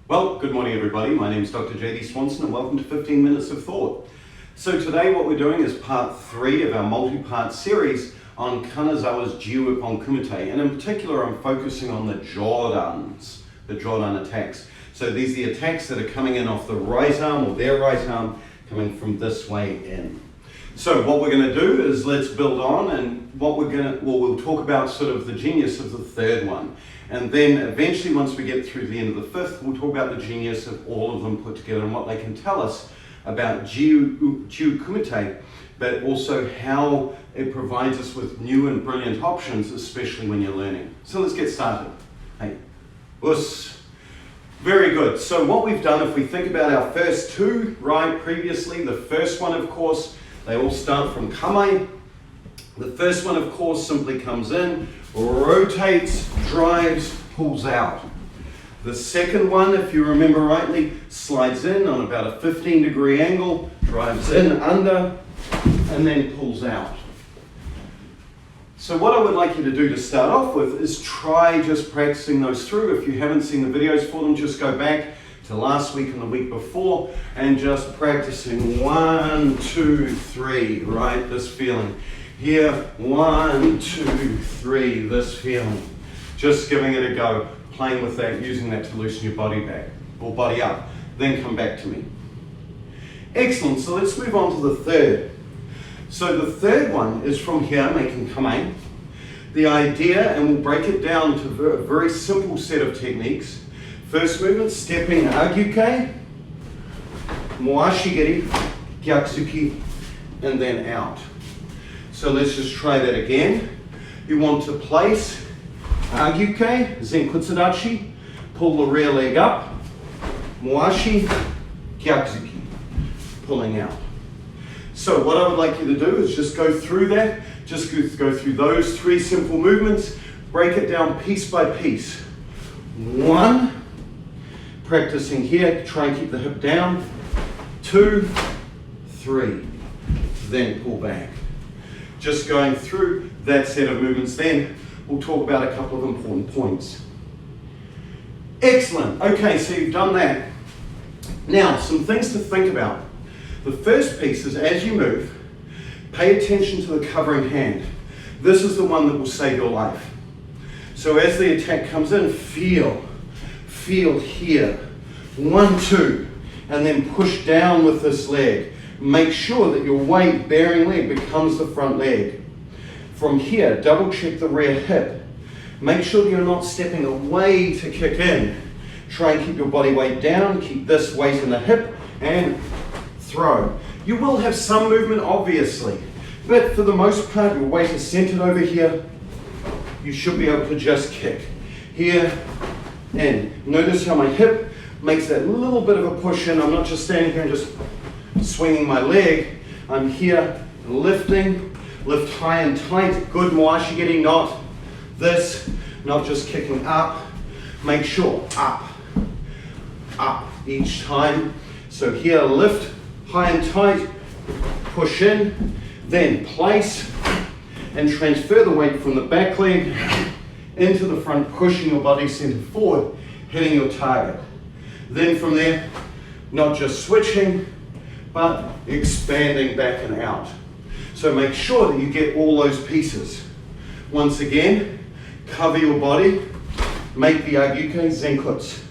Well, good morning everybody. My name is Dr. J.D. Swanson and welcome to 15 Minutes of Thought. So today what we're doing is part 3 of our multi-part series on Kanazawa's Jiyu Ippon Kumite, and in particular I'm focusing on the Jodans, the Jodan attacks. So these are the attacks that are coming in off the right arm or their right arm, coming from this way in. So what we're going to do is let's build on, and we'll talk about sort of the genius of the third one. And then eventually, once we get through the end of the fifth, we'll talk about the genius of all of them put together and what they can tell us about Jiyu Kumite, but also how it provides us with new and brilliant options, especially when you're learning. So let's get started. Hey, us. Very good. So what we've done, if we think about our first two, right, previously, the first one, of course, they all start from kame. The first one, of course, simply comes in, rotates, drives, pulls out. The second one, if you remember rightly, slides in on about a 15-degree angle, drives in under, and then pulls out. So what I would like you to do to start off with is try just practicing those through. If you haven't seen the videos for them, just go back to last week and the week before and just practicing 1, 2, 3, right? This feeling. Here, 1, 2, 3, this feeling. Just giving it a go, playing with that, using that to loosen your body back, or body up. Then come back to me. Excellent, so let's move on to the third. So the third one is from here, making kame. The idea, and we'll break it down to a very simple set of techniques. First movement, stepping agyuke, moashigiri, gyakuzuki, and then out. So let's just try that again. You want to place agyuke, zenkutsudachi, pull the rear leg up, moashi, gyakuzuki, pulling out. So what I would like you to do is just go through that, just go through those 3 simple movements, break it down piece by piece. 1, practicing here, try and keep the hip down. 2, 3, then pull back. Just going through that set of movements, then we'll talk about a couple of important points. Excellent. Okay, so you've done that. Now, some things to think about. The first piece is as you move, pay attention to the covering hand. This is the one that will save your life. So as the attack comes in, feel here. 1, 2, and then push down with this leg. Make sure that your weight-bearing leg becomes the front leg. From here, double check the rear hip. Make sure that you're not stepping away to kick in. Try and keep your body weight down, keep this weight in the hip, and throw. You will have some movement, obviously, but for the most part, your weight is centered over here. You should be able to just kick. Here, in. Notice how my hip makes that little bit of a push in. I'm not just standing here and just swinging my leg. I'm here lifting, lift high and tight, good moashigiri, not this, not just kicking up. Make sure, up each time. So here, lift, high and tight, push in, then place and transfer the weight from the back leg into the front, pushing your body center forward, hitting your target. Then from there, not just switching, but expanding back and out. So make sure that you get all those pieces. Once again, cover your body, make the agyuke zenkutsu.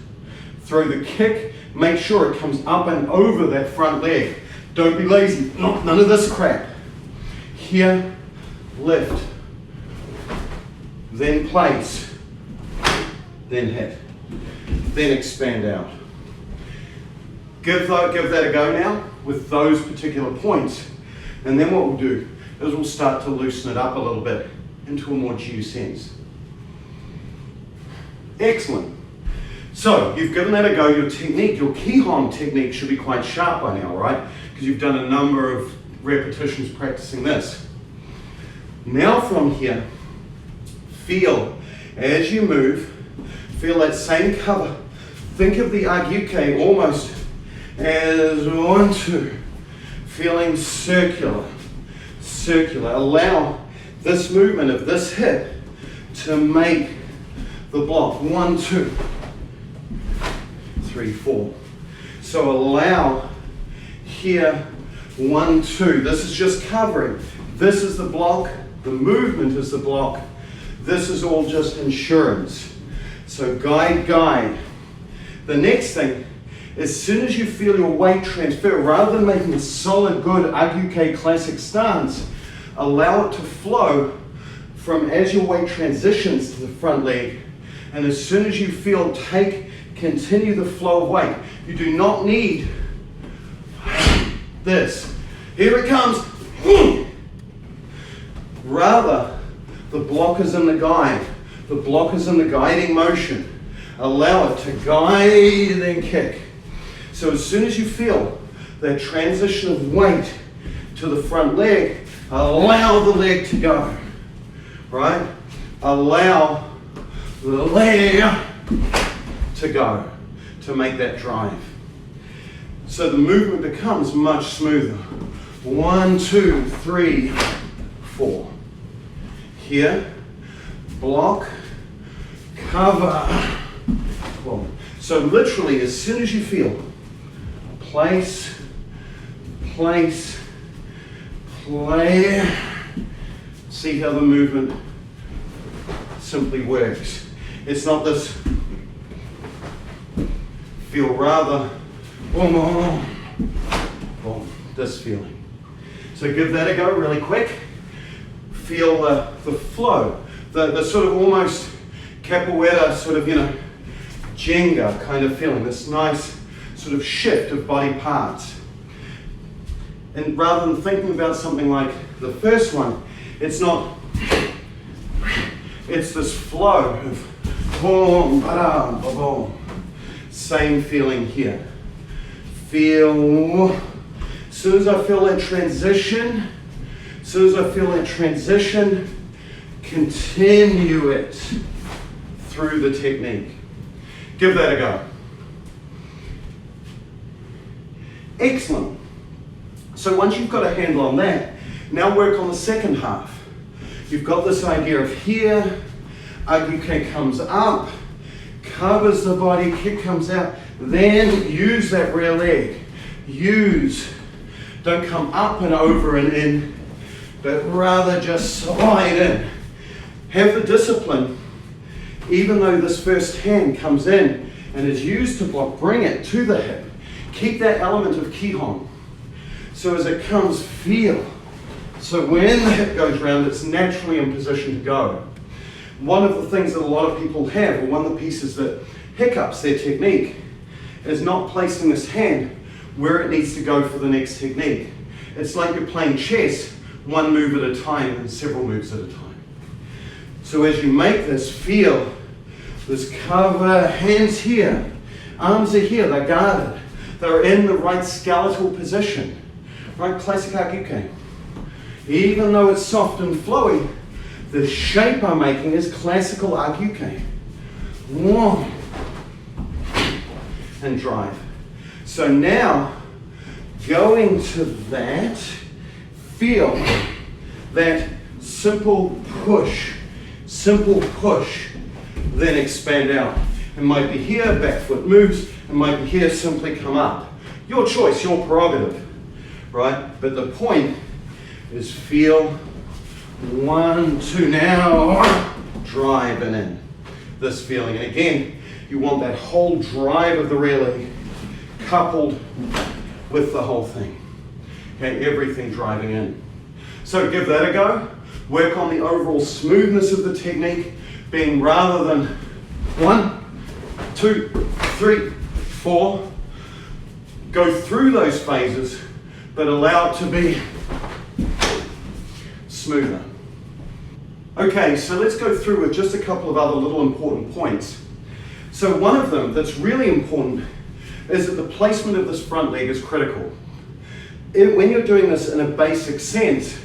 Throw the kick, make sure it comes up and over that front leg. Don't be lazy, none of this crap. Here, lift, then place, then hit, then expand out. Give that a go now with those particular points, and then what we'll do is we'll start to loosen it up a little bit into a more Jiyu sense. Excellent. So you've given that a go. Your technique, your Kihon technique should be quite sharp by now, right? Because you've done a number of repetitions practicing this. Now from here, feel as you move, feel that same cover. Think of the agyuke almost as 1, 2, feeling circular. Allow this movement of this hip to make the block. 1, 2, 3, 4. So allow here, 1, 2. This is just covering. This is the block. The movement is the block. This is all just insurance. So guide, guide. The next thing, as soon as you feel your weight transfer, rather than making a solid, good Agyuke classic stance, allow it to flow from as your weight transitions to the front leg. And as soon as you feel, continue the flow of weight. You do not need this. Here it comes. Rather, the block is in the guide. The block is in the guiding motion. Allow it to guide and then kick. So as soon as you feel that transition of weight to the front leg, allow the leg to go, right? Allow the leg to go to make that drive. So the movement becomes much smoother. 1, 2, 3, 4. Here, block, cover. Boom. So literally, as soon as you feel, place, place, play. See how the movement simply works. It's not this feel, rather boom, boom, boom, this feeling. So give that a go really quick. Feel the flow, the sort of almost capoeira sort of, Jenga kind of feeling, this nice sort of shift of body parts. And rather than thinking about something like the first one, it's not, it's this flow of boom, ba-dum, ba-boom. Same feeling here. Feel, as soon as I feel that transition, continue it through the technique. Give that a go. Excellent. So once you've got a handle on that, now work on the second half. You've got this idea of here, Agyuke comes up, covers the body, kick comes out, then use that rear leg. Don't come up and over and in, but rather just slide in. Have the discipline, even though this first hand comes in and is used to block, bring it to the hip. Keep that element of kihon. So as it comes, feel. So when the hip goes round, it's naturally in position to go. One of the things that a lot of people have, or one of the pieces that hiccups their technique, is not placing this hand where it needs to go for the next technique. It's like you're playing chess, one move at a time and several moves at a time. So as you make this, feel this cover, hands here, arms are here, they're guarded. They're in the right skeletal position, right? Classic Agyuke. Even though it's soft and flowy, the shape I'm making is classical Agyuke. One, and drive. So now, going to that, feel that simple push, then expand out. It might be here, back foot moves, it might be here, simply come up. Your choice, your prerogative, right? But the point is feel 1, 2, now drive and in. This feeling, and again, you want that whole drive of the rear leg coupled with the whole thing. Okay, everything driving in. So give that a go. Work on the overall smoothness of the technique, being rather than 1, 2, 3, 4. Go through those phases, but allow it to be smoother. Okay, so let's go through with just a couple of other little important points. So one of them that's really important is that the placement of this front leg is critical. When you're doing this in a basic sense,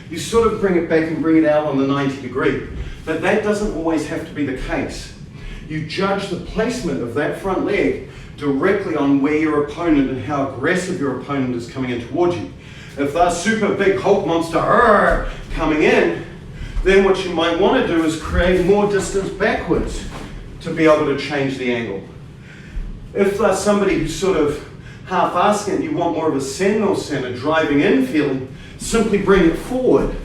you sort of bring it back and bring it out on the 90 degree, but that doesn't always have to be the case. You judge the placement of that front leg directly on where your opponent and how aggressive your opponent is coming in towards you. If they're super big Hulk monster coming in, then what you might want to do is create more distance backwards to be able to change the angle. If there's somebody who's sort of half-asking it, you want more of a senno center driving in feeling, simply bring it forward,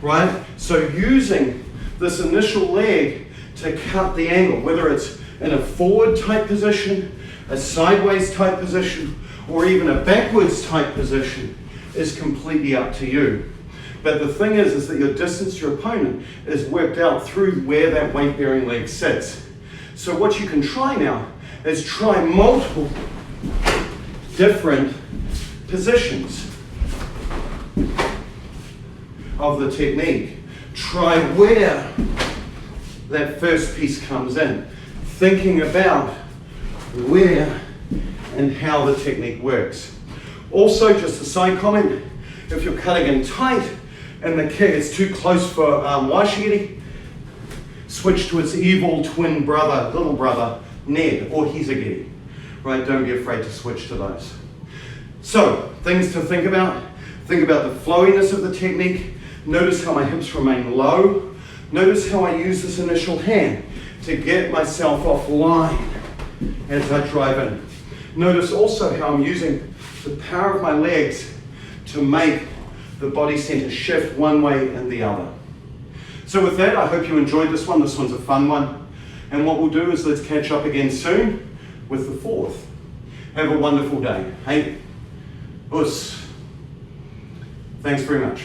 right? So using this initial leg to cut the angle, whether it's in a forward type position, a sideways type position, or even a backwards type position, is completely up to you. But the thing is that your distance to your opponent is worked out through where that weight-bearing leg sits. So what you can try now is try multiple different positions of the technique. Try where that first piece comes in, thinking about where and how the technique works. Also, just a side comment, if you're cutting in tight and the kick is too close for washigiri, switch to its evil twin brother, little brother, Ned, or Hizagiri, right? Don't be afraid to switch to those. So, things to think about. Think about the flowiness of the technique. Notice how my hips remain low. Notice how I use this initial hand to get myself offline as I drive in. Notice also how I'm using the power of my legs to make the body center shift one way and the other. So with that, I hope you enjoyed this one. This one's a fun one. And what we'll do is let's catch up again soon with the fourth. Have a wonderful day. Hey, us. Thanks very much.